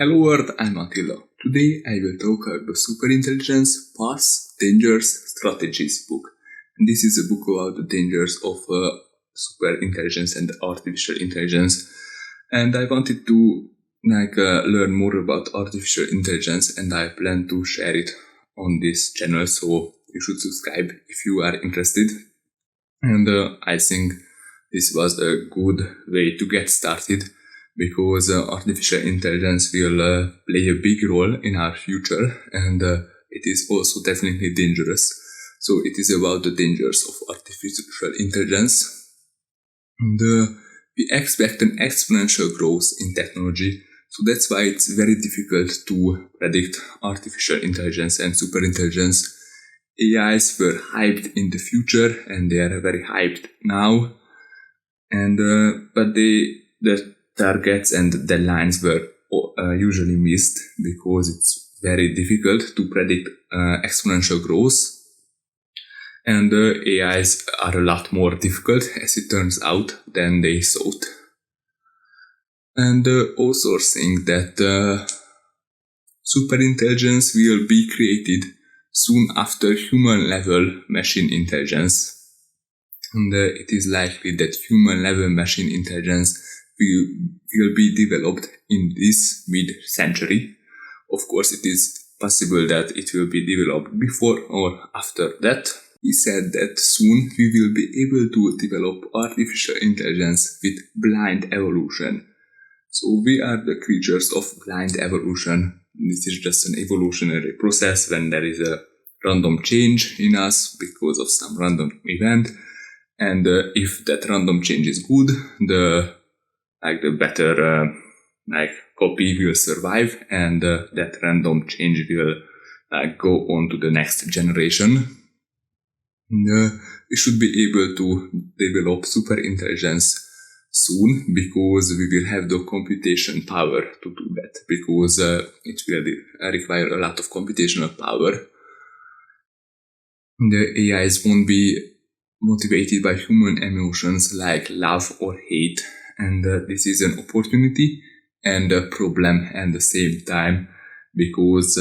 Hello world, I'm Attila. Today I will talk about the Superintelligence, Paths, Dangers, Strategies book. And this is a book about the dangers of superintelligence and artificial intelligence. And I wanted to learn more about artificial intelligence, and I plan to share it on this channel. So you should subscribe if you are interested. And I think this was a good way to get started, because artificial intelligence will play a big role in our future, and it is also definitely dangerous. So it is about the dangers of artificial intelligence. And we expect an exponential growth in technology, so that's why it's very difficult to predict artificial intelligence and superintelligence. AIs were hyped in the future, and they are very hyped now, and but the targets and deadlines were usually missed, because it's very difficult to predict exponential growth, and AIs are a lot more difficult, as it turns out, than they thought. And authors think that superintelligence will be created soon after human-level machine intelligence. And it is likely that human-level machine intelligence will be developed in this mid-century. Of course, it is possible that it will be developed before or after that. He said that soon we will be able to develop artificial intelligence with blind evolution. So we are the creatures of blind evolution. This is just an evolutionary process when there is a random change in us because of some random event. And if that random change is good, the better copy will survive, and that random change will go on to the next generation. We should be able to develop super intelligence soon, because we will have the computation power to do that, because it will require a lot of computational power. The AIs won't be motivated by human emotions like love or hate, and this is an opportunity and a problem at the same time, because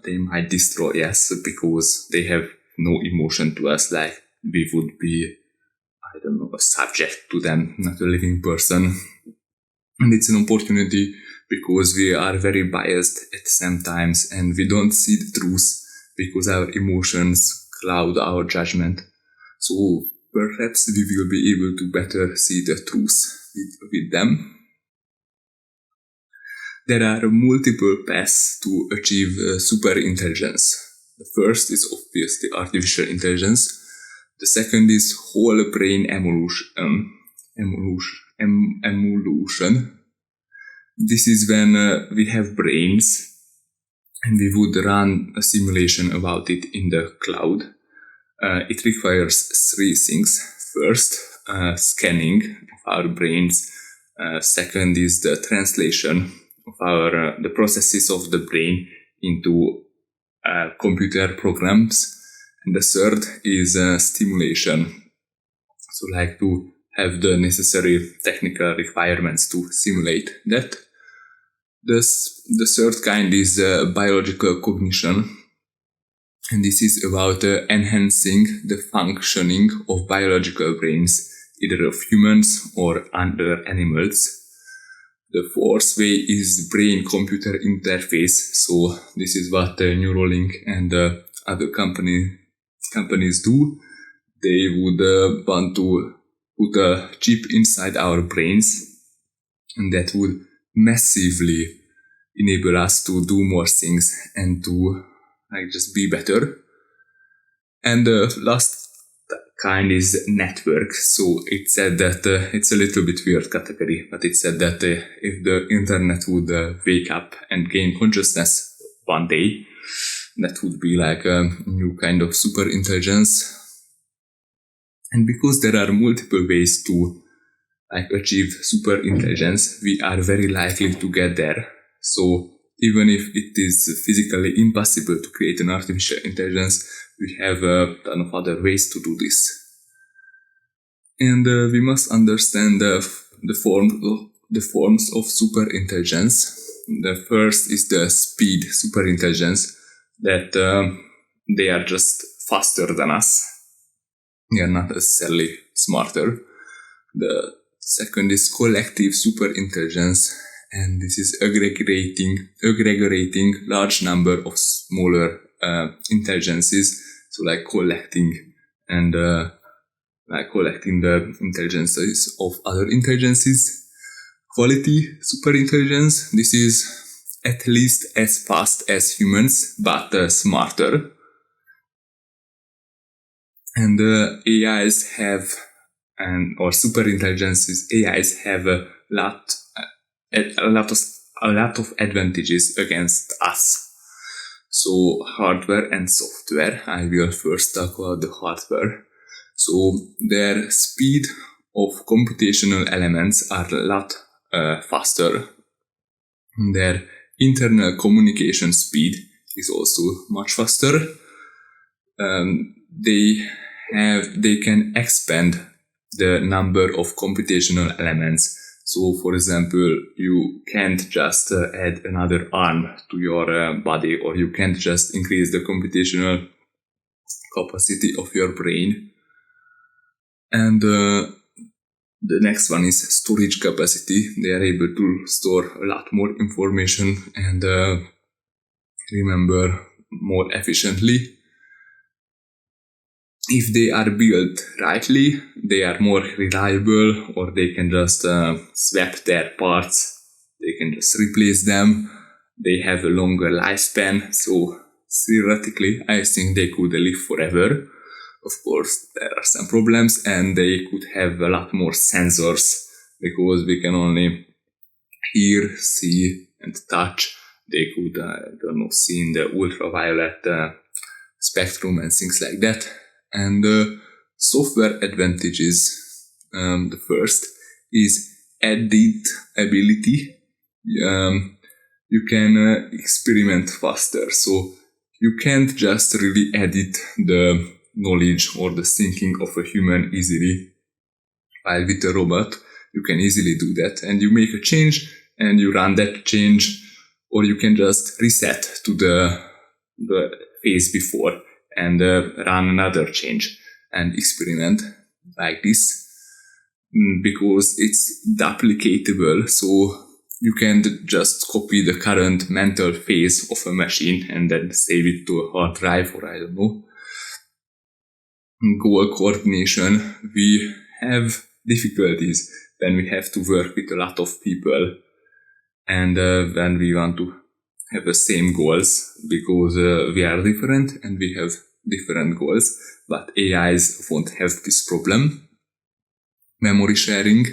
they might destroy us, because they have no emotion to us, like we would be, a subject to them, not a living person. And it's an opportunity because we are very biased at some times, and we don't see the truth because our emotions cloud our judgment. So perhaps we will be able to better see the truth with them. There are multiple paths to achieve super intelligence. The first is obviously artificial intelligence. The second is whole brain emulsion. This is when we have brains, and we would run a simulation about it in the cloud. It requires three things. First, scanning of our brains. Second is the translation of the processes of the brain into computer programs. And the third is stimulation. So to have the necessary technical requirements to simulate that. The third kind is biological cognition. And this is about enhancing the functioning of biological brains, either of humans or other animals. The fourth way is brain-computer interface. So this is what Neuralink and other companies do. They would want to put a chip inside our brains, and that would massively enable us to do more things and to just be better. And the last kind is network. So it said that it's a little bit weird category, but it said that if the internet would wake up and gain consciousness one day, that would be like a new kind of super intelligence. And because there are multiple ways to achieve super intelligence, we are very likely to get there. So even if it is physically impossible to create an artificial intelligence, we have a ton of other ways to do this. And we must understand the forms of super intelligence. the first is the speed superintelligence, that they are just faster than us. They are not necessarily smarter. The second is collective superintelligence, and this is aggregating large number of smaller intelligences, so like collecting the intelligences of other intelligences. Quality superintelligence, this is at least as fast as humans, but smarter. And AIs have, or superintelligences, AIs have a lot of advantages against us. So hardware and software. I will first talk about the hardware. So their speed of computational elements are a lot faster. Their internal communication speed is also much faster. They can expand the number of computational elements. So, for example, you can't just add another arm to your body, or you can't just increase the computational capacity of your brain. And the next one is storage capacity. They are able to store a lot more information and remember more efficiently. If they are built rightly, they are more reliable, or they can just swap their parts. They can just replace them. They have a longer lifespan. So theoretically, I think they could live forever. Of course, there are some problems, and they could have a lot more sensors, because we can only hear, see, and touch. They could, see in the ultraviolet spectrum and things like that. And software advantages. The first is editability. You can experiment faster. So you can't just really edit the knowledge or the thinking of a human easily. While with a robot, you can easily do that. And you make a change and you run that change, or you can just reset to the phase before and run another change and experiment like this, because it's duplicatable. So you can just copy the current mental phase of a machine and then save it to a hard drive, or I don't know. Goal coordination. We have difficulties when we have to work with a lot of people, and when we want to have the same goals, because we are different and we have different goals, but AIs won't have this problem. Memory sharing.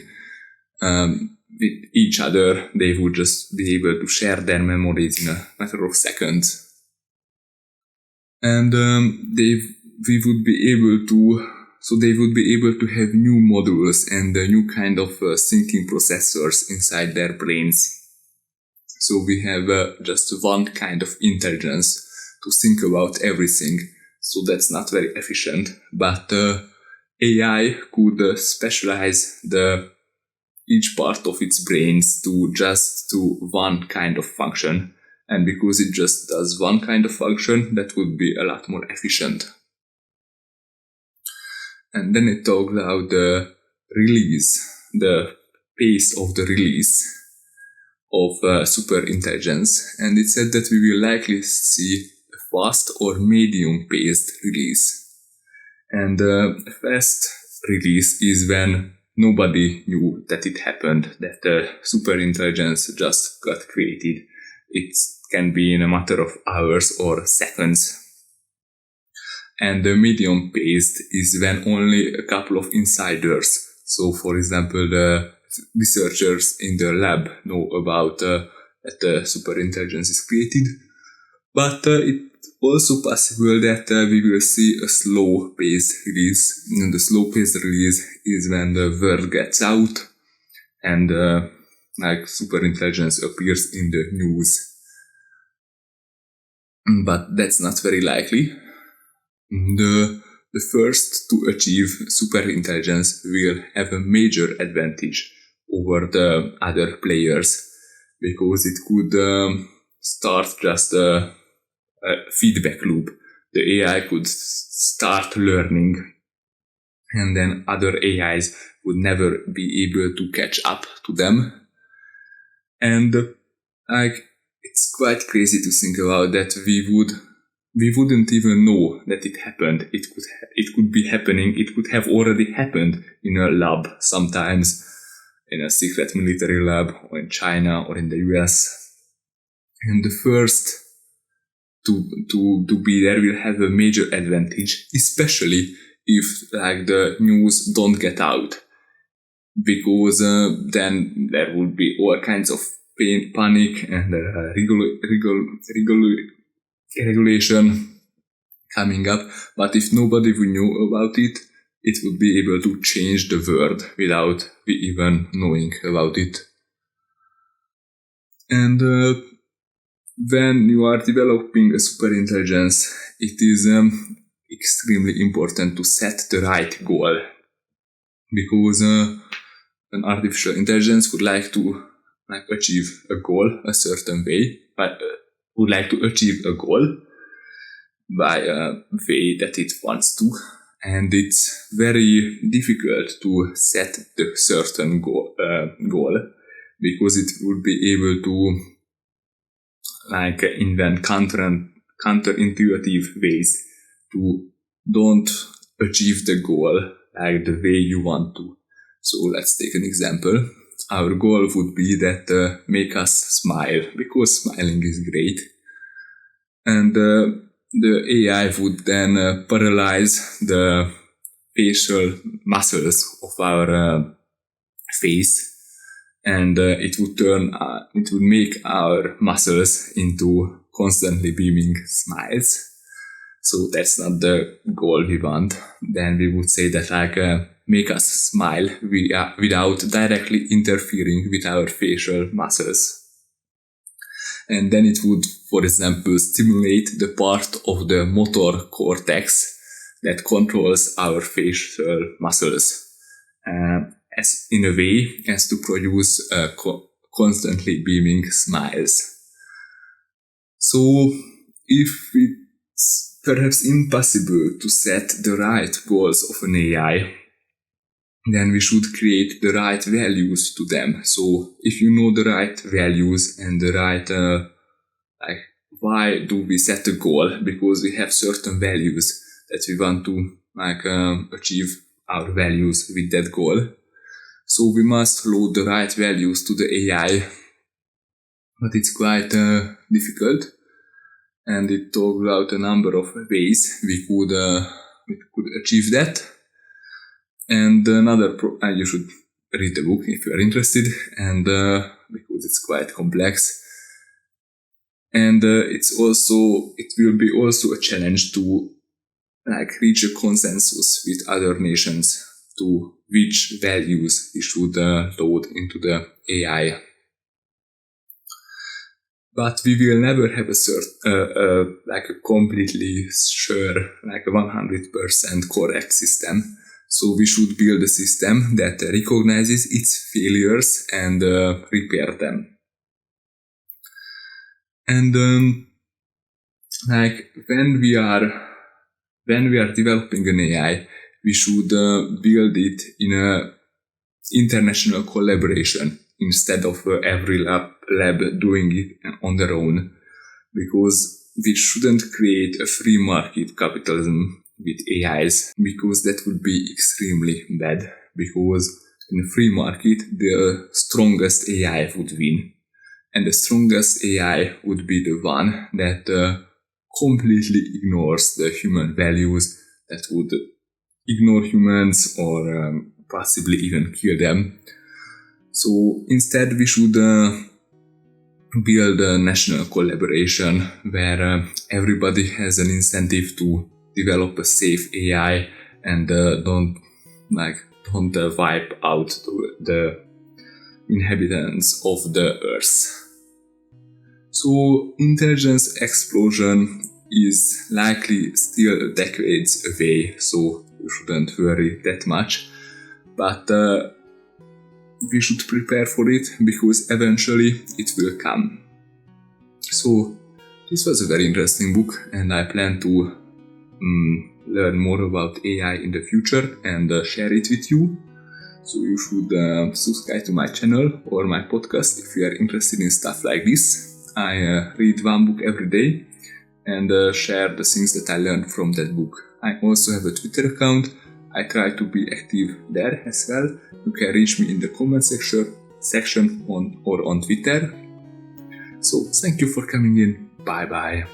With each other, they would just be able to share their memories in a matter of seconds. And they would be able to have new modules and new kind of thinking processors inside their brains. So we have just one kind of intelligence to think about everything. So that's not very efficient. But AI could specialize each part of its brains to one kind of function. And because it just does one kind of function, that would be a lot more efficient. And then it talked about the pace of the release of superintelligence, and it said that we will likely see a fast or medium-paced release. And fast release is when nobody knew that it happened, that superintelligence just got created. It can be in a matter of hours or seconds. And the medium-paced is when only a couple of insiders, so for example the researchers in the lab, know about that the superintelligence is created. But it's also possible that we will see a slow-paced release. And the slow-paced release is when the word gets out and superintelligence appears in the news. But that's not very likely. The first to achieve superintelligence will have a major advantage over the other players, because it could start just a feedback loop. The AI could start learning, and then other AIs would never be able to catch up to them. And it's quite crazy to think about that we wouldn't even know that it happened. It could be happening. It could have already happened in a lab sometimes, in a secret military lab, or in China, or in the US. And the first to be there will have a major advantage, especially if the news don't get out, because then there would be all kinds of panic and regulation coming up. But if nobody would know about it, it would be able to change the world without we even knowing about it. And when you are developing a superintelligence, it is extremely important to set the right goal, because an artificial intelligence would like to achieve a goal a certain way, but would like to achieve a goal by a way that it wants to, and it's very difficult to set the certain goal, because it would be able to invent counterintuitive ways to don't achieve the goal the way you want to. So let's take an example. Our goal would be that make us smile, because smiling is great. And the AI would then paralyze the facial muscles of our face, and it would make our muscles into constantly beaming smiles. So that's not the goal we want. Then we would say that make us smile without directly interfering with our facial muscles. And then it would, for example, stimulate the part of the motor cortex that controls our facial muscles, as in a way as to produce constantly beaming smiles. So if it's perhaps impossible to set the right goals of an AI, then we should create the right values to them. So if you know the right values and the right why do we set a goal? Because we have certain values that we want to achieve our values with that goal. So we must load the right values to the AI, but it's quite difficult, and it talks about a number of ways we could achieve that. And another, you should read the book if you are interested, and because it's quite complex. And it will be also a challenge to reach a consensus with other nations to which values we should load into the AI. But we will never have a completely sure, a 100% correct system. So we should build a system that recognizes its failures and repair them. And when we are developing an AI, we should build it in a international collaboration instead of every lab doing it on their own, because we shouldn't create a free market capitalism with AIs, because that would be extremely bad, because in a free market the strongest AI would win, and the strongest AI would be the one that completely ignores the human values, that would ignore humans or possibly even kill them. So instead we should build a national collaboration where everybody has an incentive to develop a safe AI and don't wipe out the inhabitants of the Earth. So intelligence explosion is likely still decades away, so you shouldn't worry that much. But we should prepare for it because eventually it will come. So this was a very interesting book, and I plan to learn more about AI in the future and share it with you. So you should subscribe to my channel or my podcast if you are interested in stuff like this. I read one book every day and share the things that I learned from that book. I also have a Twitter account. I try to be active there as well. You can reach me in the comment section on Twitter. So thank you for coming in. Bye bye.